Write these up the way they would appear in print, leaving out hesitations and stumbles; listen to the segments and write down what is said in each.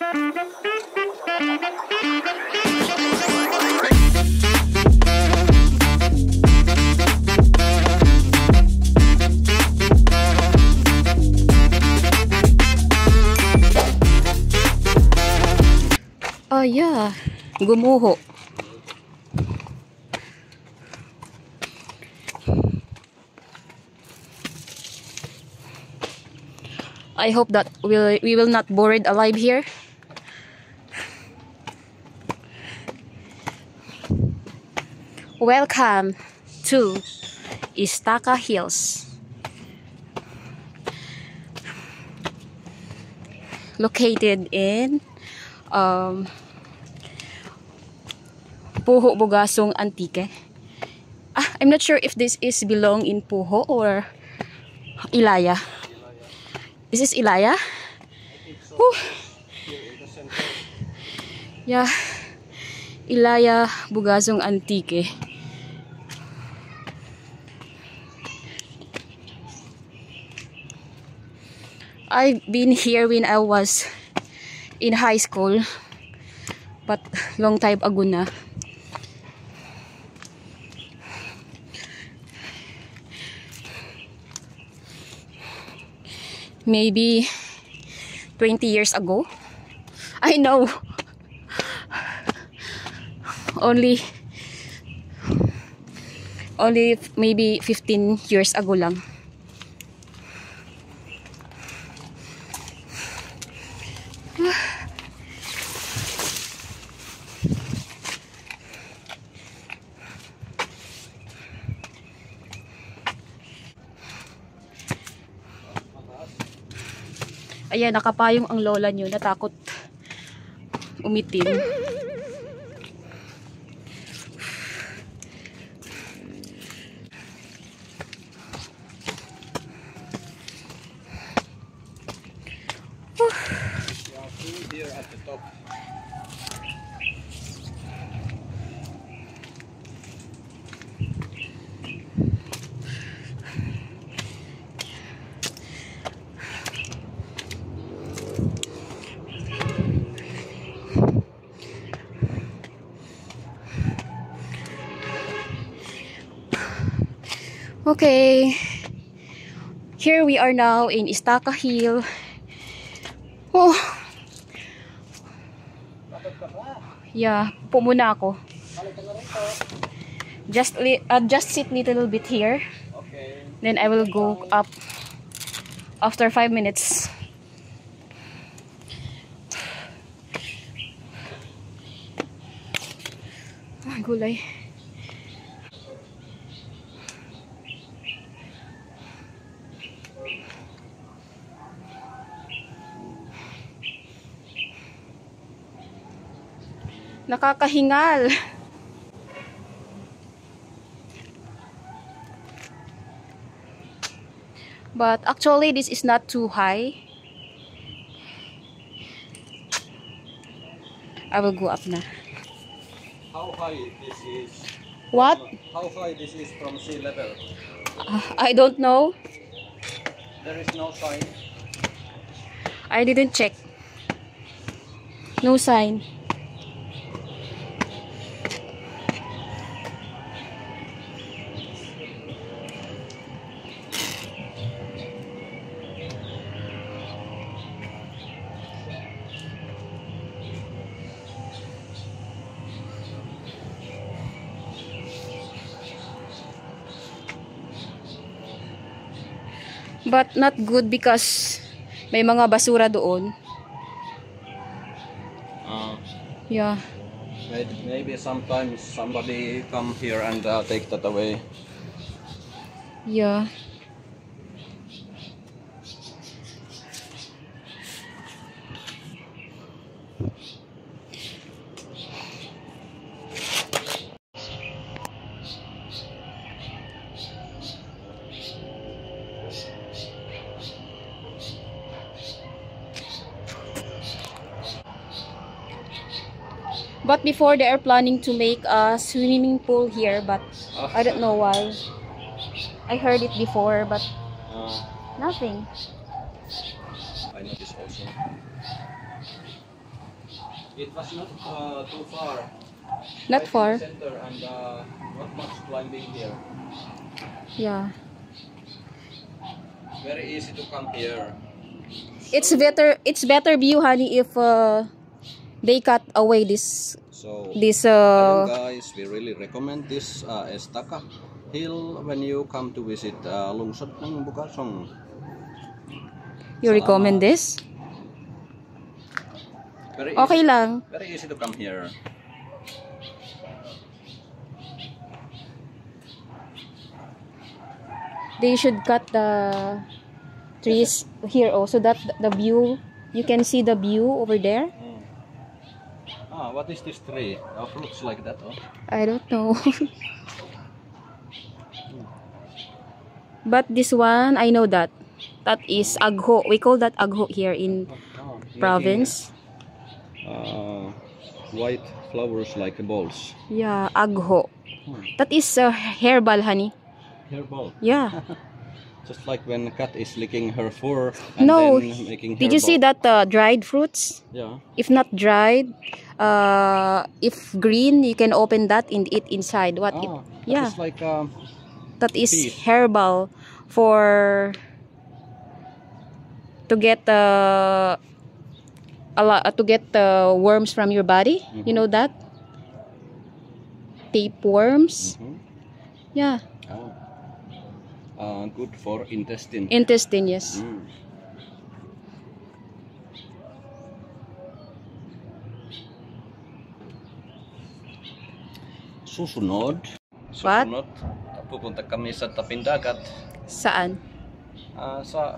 Oh yeah, gumuho. I hope that we will not buried alive here. Welcome to Estaca Hills. Located in Puho, Bugasong, Antique. I'm not sure if this is belong in Puho or Ilaya. This is Ilaya? Whew. Yeah. Ilaya, Bugasong, Antique. I've been here when I was in high school, but long time ago na. Maybe 20 years ago. I know. Only maybe 15 years ago lang. Ayan, nakapayong ang lola nyo. Natakot umitim. Here at the top. Okay, here we are now in Estaca Hill. Oh, yeah, upo muna ako. Just sit little bit here. Okay. Then I will go up after 5 minutes. Ah, gulay. Nakakahingal. But actually this is not too high. I will go up na. How high this is? What? How high this is from sea level? I don't know. There is no sign. I didn't check. No sign. But not good because may mga basura doon. Yeah. Maybe sometimes somebody come here and take that away. Yeah. But before they are planning to make a swimming pool here, but I don't know why. I heard it before, but nothing. I noticed also. It was not too far. Not Right in far. the center and not much climbing here. Yeah. Very easy to come here. It's better view, honey, if they cut away this So, this ayun guys, we really recommend this Estaca Hill when you come to visit Lungsod ng Bukasong. you recommend this? Very Okay easy, lang. very easy to come here. They should cut the trees here also, that the view, you can see the view over there. What is this tree? Fruits like that, oh? I don't know. But this one, I know that. That is agho. We call that agho here in province. White flowers like balls. Yeah, agho. That is herbal, honey. Herbal. Yeah. Just like when a cat is licking her fur and No, then making did you see herbal. that dried fruits? Yeah. If not dried, if green, you can open that and eat inside. What? Yeah, It's like that is peas. herbal for to get worms from your body. You know that? Tapeworms. Yeah, Good for intestine. intestine. Yes. Susunod, What? pupunta kami sa Taping Dagat. Saan? Sa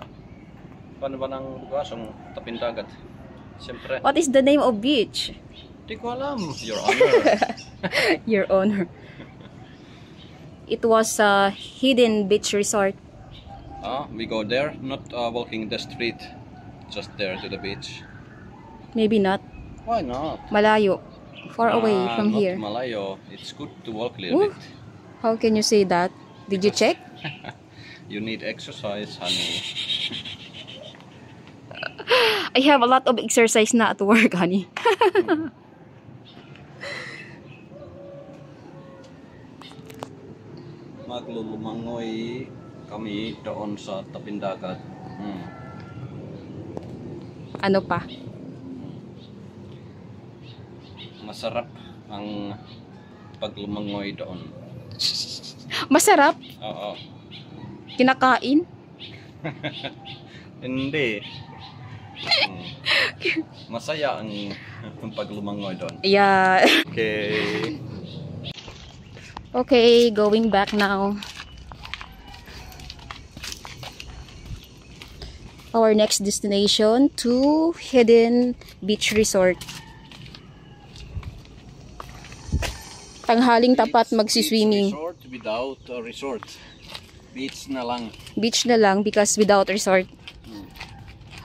paano ba ng Bukasong Taping Dagat? Siyempre, What is the name of beach? di ko alam, Your Honor. Your Honor. It was a hidden beach resort. We go there, not walking the street, just there to the beach. Maybe not. Why not? Malayo. Far away from not here. Malayo. It's good to walk a little Ooh. bit. How can you say that? Did you check? You need exercise, honey. I have a lot of exercise na at work, honey. Maglulumangoy kami doon sa Taping Dagat. Ano pa? Masarap ang paglumangoy doon. Masarap? Oo. Kinakain? Hindi. Masaya ang paglumangoy doon. Yeah. Okay. Okay, going back now. Our next destination to Hidden Beach Resort. Tanghaling tapat magsiswimming. Beach resort without a resort. Beach na lang. Beach na lang because without resort.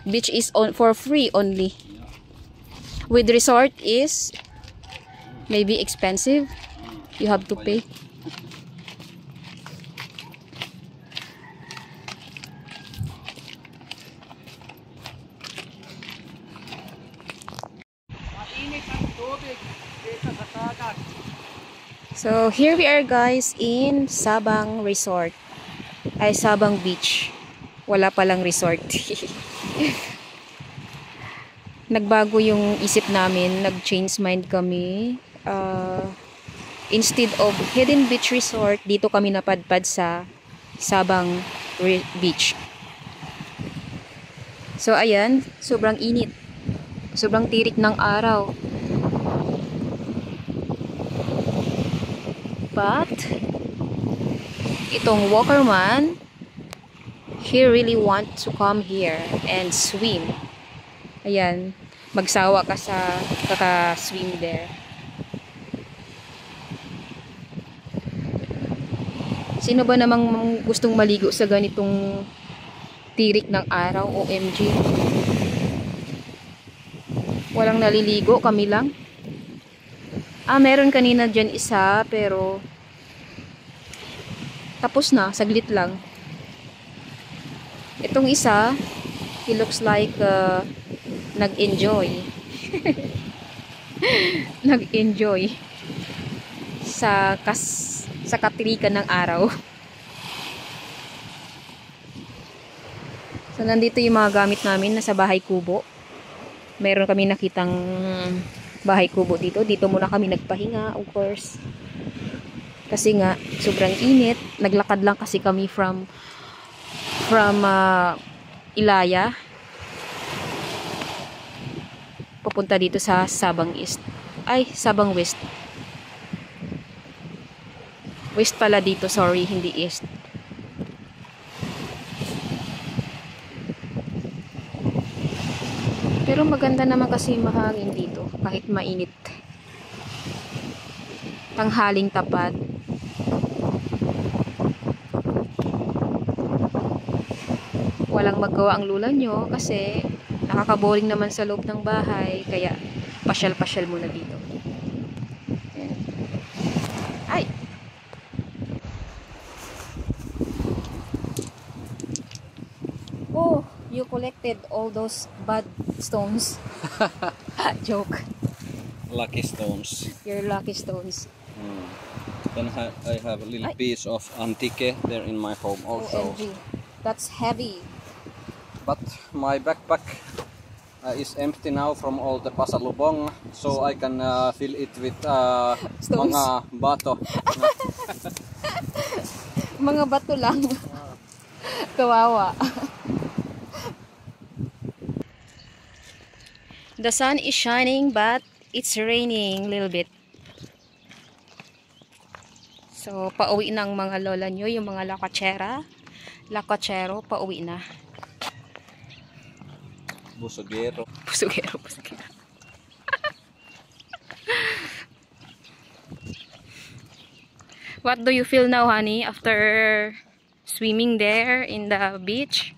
Beach is for free only. With resort is maybe expensive. You have to pay. So here we are guys in Sabang Resort. Ay Sabang Beach. Wala palang resort. Nagbago yung isip namin, nag-change mind kami. Instead of Hidden Beach Resort, dito kami napadpad sa Sabang Beach. So ayan, sobrang init. Sobrang tirik ng araw. But itong walkerman, he really want to come here and swim. Ayan, magsawa ka sa kaka-swim there. Sino ba namang gustong maligo sa ganitong tirik ng araw? OMG. Walang naliligo, kami lang. Meron kanina dyan isa, pero tapos na, saglit lang. Itong isa, he looks like nag-enjoy. nag-enjoy sa katirikan ng araw. So, nandito yung mga gamit namin na sa bahay kubo. Meron kami nakitang bahay kubo dito. Dito muna kami nagpahinga, of course. Kasi nga, sobrang init. Naglakad lang kasi kami from Ilaya. Papunta dito sa Sabang East. Ay, Sabang West. West pala dito, sorry, hindi East. Pero maganda naman kasi mahangin dito kahit mainit. Tanghaling tapat. Walang magawa ang lula nyo kasi nakakaboring naman sa loob ng bahay, kaya pasyal-pasyal muna dito. Ayan. Ay! Oh, you collected all those bad stones. Joke. Lucky stones. Your lucky stones. Then I have a little piece of antique there in my home also. OMG. That's heavy. But my backpack is empty now from all the pasalubong, so I can fill it with Stones? mga bato. Mga bato lang. Kawawa. The sun is shining but it's raining a little bit. So, pauwi ng mga lola nyo, yung mga lakachero, pauwi na. Busogero. Pusugero. What do you feel now, honey, after swimming there in the beach?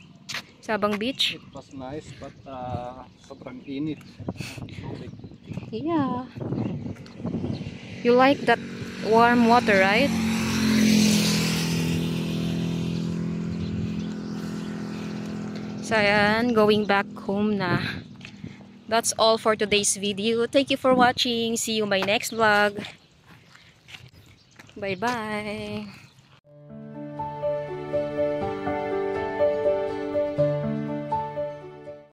Sabang Beach? It was nice, but sobrang init. Yeah. You like that warm water, right? So, ayan, going back home na. That's all for today's video. Thank you for watching. See you in my next vlog. Bye-bye.